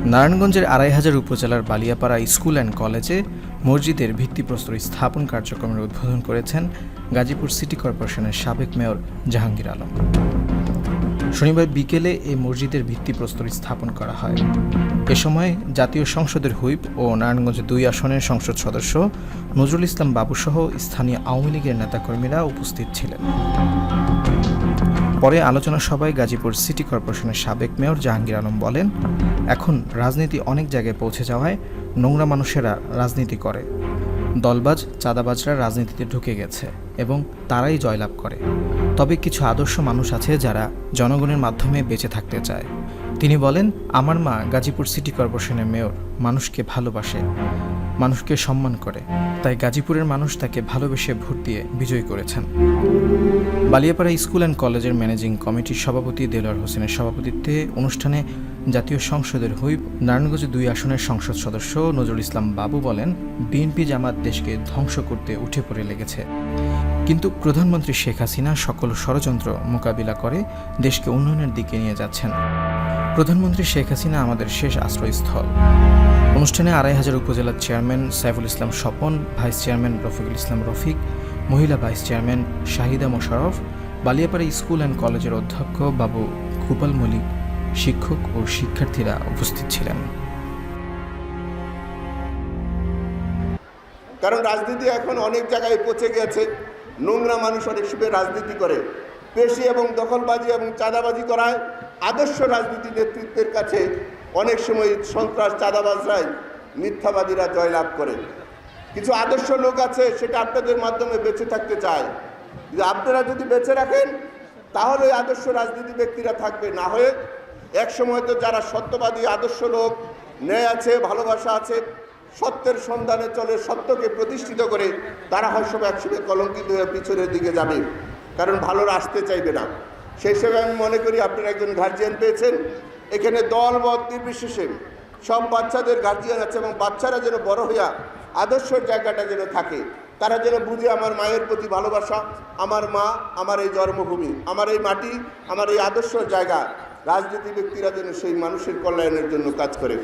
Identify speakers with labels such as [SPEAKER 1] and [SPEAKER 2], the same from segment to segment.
[SPEAKER 1] নারায়ণগঞ্জের ২৫০০ উপজেলার Baliapara school and কলেজে মসজিদের ভিত্তিপ্রস্তর স্থাপন কার্যক্রমের উদ্বোধন করেছেন গাজীপুর সিটি কর্পোরেশনের সাবেক মেয়র জাহাঙ্গীর আলম। শনিবার বিকেলে এই মসজিদের ভিত্তিপ্রস্তর স্থাপন করা হয়। এ সময় জাতীয় সংসদের হুইপ ও নারায়ণগঞ্জ ২ আসনের সংসদ সদস্য নজরুল ইসলাম বাবুসহ স্থানীয় আওয়ামী লীগের নেতাকর্মীরা উপস্থিত ছিলেন। পরে আলোচনা সভায় গাজীপুর সিটি কর্পোরেশনের সাবেক মেয়র জাহাঙ্গীর আলম বলেন, এখন রাজনীতি অনেক জায়গায় পৌঁছে যাওয়ায় নোংরা মানুষেরা রাজনীতি করে, দলবাজ চাঁদাবাজরা রাজনীতিতে ঢুকে গেছে এবং তারাই জয়লাভ করে। তবে কিছু আদর্শ মানুষ আছে যারা জনগণের মাধ্যমে বেঁচে থাকতে চায়। তিনি বলেন, আমার মা গাজীপুর সিটি কর্পোরেশনের মেয়র মানুষকে ভালোবাসে, মানুষকে সম্মান করে, তাই গাজীপুরের মানুষ তাকে ভালোবেসে ভোট দিয়ে বিজয়ী করেছেন। বালিয়াপাড়া স্কুল অ্যান্ড কলেজের ম্যানেজিং কমিটির সভাপতি দেলোয়ার হোসেনের সভাপতিত্বে অনুষ্ঠানে জাতীয় সংসদের হুইপ নারায়ণগঞ্জ ২ আসনের সংসদ সদস্য নজরুল ইসলাম বাবু বলেন, বিএনপি জামাত দেশকে ধ্বংস করতে উঠে পড়ে লেগেছে, কিন্তু প্রধানমন্ত্রী শেখ হাসিনা সকল ষড়যন্ত্র মোকাবিলা করে দেশকে উন্নয়নের দিকে নিয়ে যাচ্ছেন। প্রধানমন্ত্রী শেখ হাসিনা আমাদের শেষ আশ্রয়স্থল। অনুষ্ঠানে ২৫০০ উপজেলার chairman Saiful Islam Swapan, vice chairman Rafiqul Islam Rafiq, মহিলা vice chairman Shahida Mosharraf, Baliapara school and কলেজের অধ্যক্ষ বাবু গোপাল মল্লিক, শিক্ষক ও শিক্ষার্থীরা উপস্থিত ছিলেন।
[SPEAKER 2] কারণ রাজনীতি এখন অনেক জায়গায় পচে গেছে। নোংরা মানুষ অনেক সময় রাজনীতি করে, পেশি এবং দখলবাজি এবং চাঁদাবাজি করায় আদর্শ রাজনীতি নেতৃত্বের কাছে অনেক সময় সন্ত্রাস চাঁদাবাজরাই মিথ্যাবাদীরা জয়লাভ করে। কিছু আদর্শ লোক আছে, সেটা আপনাদের মাধ্যমে বেঁচে থাকতে চায়। আপনারা যদি বেঁচে রাখেন তাহলে ওই আদর্শ রাজনীতি ব্যক্তিরা থাকবে, না হয়ে এক সময় তো যারা সত্যবাদী আদর্শ লোক, ন্যায় আছে, ভালোবাসা আছে, সত্যের সন্ধানে চলে, সত্যকে প্রতিষ্ঠিত করে, তারা হয়তো একসময় কলঙ্কিত হয়ে পিছনের দিকে যাবে, কারণ ভালোর আসতে চাইবে না। সেই হিসেবে আমি মনে করি আপনারা একজন গার্জিয়ান পেয়েছেন, এখানে দল মত নির্বিশেষে সব বাচ্চাদের গার্জিয়ান আছে, এবং বাচ্চারা যেন বড় হইয়া আদর্শের জায়গাটা যেন থাকে, তারা যেন বুঝে আমার মায়ের প্রতি ভালোবাসা, আমার মা, আমার এই জন্মভূমি, আমার এই মাটি, আমার এই আদর্শের জায়গা। রাজনীতি ব্যক্তিরা যেন সেই মানুষের কল্যাণের জন্য কাজ করে।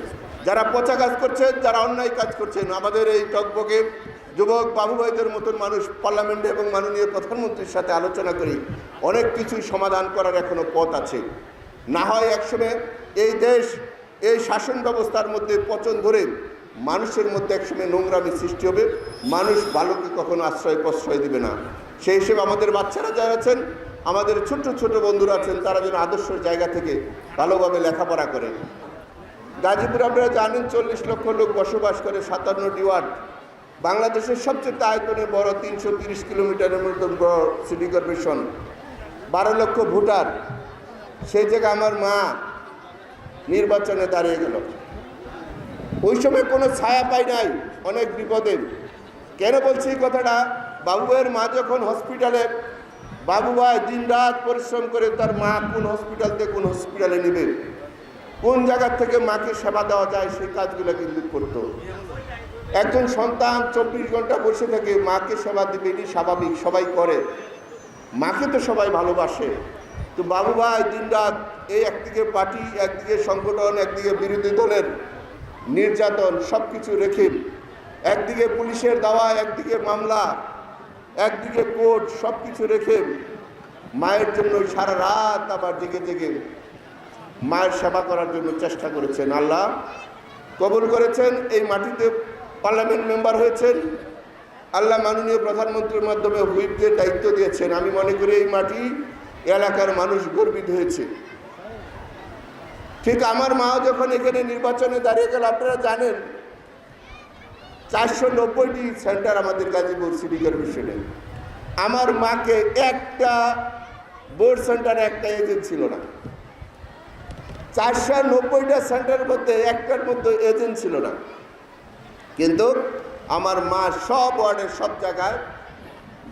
[SPEAKER 2] যারা পচা কাজ করছেন, যারা অন্যায় কাজ করছেন, আমাদের এই টকবকে যুবক বাবু ভাইদের মতন মানুষ পার্লামেন্টে এবং মাননীয় প্রধানমন্ত্রীর সাথে আলোচনা করি, অনেক কিছুই সমাধান করার এখনও পথ আছে। না হয় একসময় এই দেশ এই শাসন ব্যবস্থার মধ্যে পচন ধরে মানুষের মধ্যে একসময় নোংরামি সৃষ্টি হবে, মানুষ ভালোকে কখনো আশ্রয় প্রশ্রয় দিবে না। সেই হিসেবে আমাদের বাচ্চারা যারা আছেন, আমাদের ছোট ছোট বন্ধুরা আছেন, তারা যেন আদর্শের জায়গা থেকে ভালোভাবে লেখাপড়া করে। গাজীপুর আপনারা জানেন ৪০ লক্ষ লোক বসবাস করে, ৫৭টি ওয়ার্ড, বাংলাদেশের সবচেয়ে আয়তনে বড়, ৩৩০ কিলোমিটারের মতন বড় সিটি কর্পোরেশন, ১২ লক্ষ ভোটার। সেই জায়গায় আমার মা নির্বাচনে দাঁড়িয়ে গেল। ওই সময় কোনো ছায়া পাই নাই, অনেক বিপদে। কেন বলছি এই কথাটা? বাবু ভাইয়ের মা যখন হসপিটালে, বাবু ভাই দিন রাত পরিশ্রম করে তার মা কোন হসপিটাল থেকে কোন হসপিটালে নেবে, কোন জায়গার থেকে মাকে সেবা দেওয়া যায়, সেই কাজগুলো কিন্তু করতো। একজন সন্তান ২৪ ঘন্টা বসে থেকে মাকে সেবা দিবে, এটি স্বাভাবিক, সবাই করে, মাকে তো সবাই ভালোবাসে। তো বাবু ভাই দিন রাত এই একদিকে পার্টি, একদিকে সংগঠন, একদিকে বিরোধী দলের নির্যাতন সব কিছু রেখে, একদিকে পুলিশের দাওয়া, একদিকে মামলা, একদিকে কোর্ট, সব কিছু রেখে মায়ের জন্য সারা রাত আবার জেগে জেগে মায়ের সেবা করার জন্য চেষ্টা করেছেন। আল্লাহ কবুল করেছেন, এই মাটিতে পার্লামেন্ট মেম্বার হয়েছেন, আল্লাহ মাননীয় প্রধানমন্ত্রীর মাধ্যমে হুইপদের দায়িত্ব দিয়েছেন। আমি মনে করি এই মাটি, এলাকার মানুষ গর্বিত হয়েছে। ঠিক আমার মাও যখন এখানে নির্বাচনে দাঁড়িয়ে গেল, আপনারা জানেন ৪৯০টি সেন্টার আমাদের গাজীপুর সিটি কর্পোরেশনে। আমার মাকে একটা বোর্ড সেন্টারে একটা এজেন্ট ছিল না। ৪৯০টা সেন্টারের মধ্যে একটার মধ্যে এজেন্ট ছিল না, কিন্তু আমার মা সব ওয়ার্ডের সব জায়গায়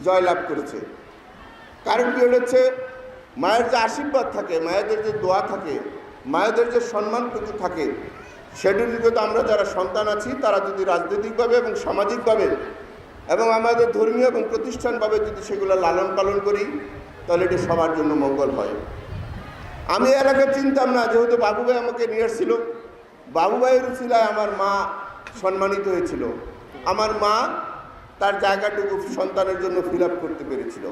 [SPEAKER 2] জয়লাভ করেছে। কারণ কি হচ্ছে, মায়ের যে আশীর্বাদ থাকে, মায়েদের যে দোয়া থাকে, মায়েদের যে সম্মান প্রতি থাকে, সেগুলিকে তো আমরা যারা সন্তান আছি তারা যদি রাজনৈতিকভাবে এবং সামাজিকভাবে এবং আমাদের ধর্মীয় এবং প্রতিষ্ঠানভাবে যদি সেগুলো লালন পালন করি, তাহলে এটি সবার জন্য মঙ্গল হয়। আমি এলাকা চিনতাম না, যেহেতু বাবু ভাই আমাকে নিয়ে এসেছিল, বাবু ভাইয়ের উছিলায় আমার মা সম্মানিত হয়েছিল। আমার মা তার জায়গাটুকু সন্তানের জন্য ফিল আপ করতে পেরেছিল।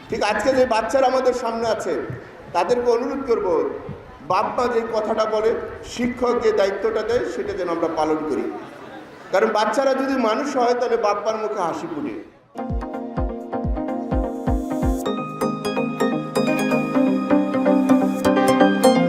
[SPEAKER 2] ঠিক আজকে যে বাচ্চারা আমাদের সামনে আছে তাদেরকে অনুরোধ করব, বাপ মা যে কথাটা বলে, শিক্ষক যে দায়িত্বটা দেয় সেটা যেন আমরা পালন করি। কারণ বাচ্চারা যদি মানুষ হয় তাহলে বাপ মার মুখে হাসি ফুটে।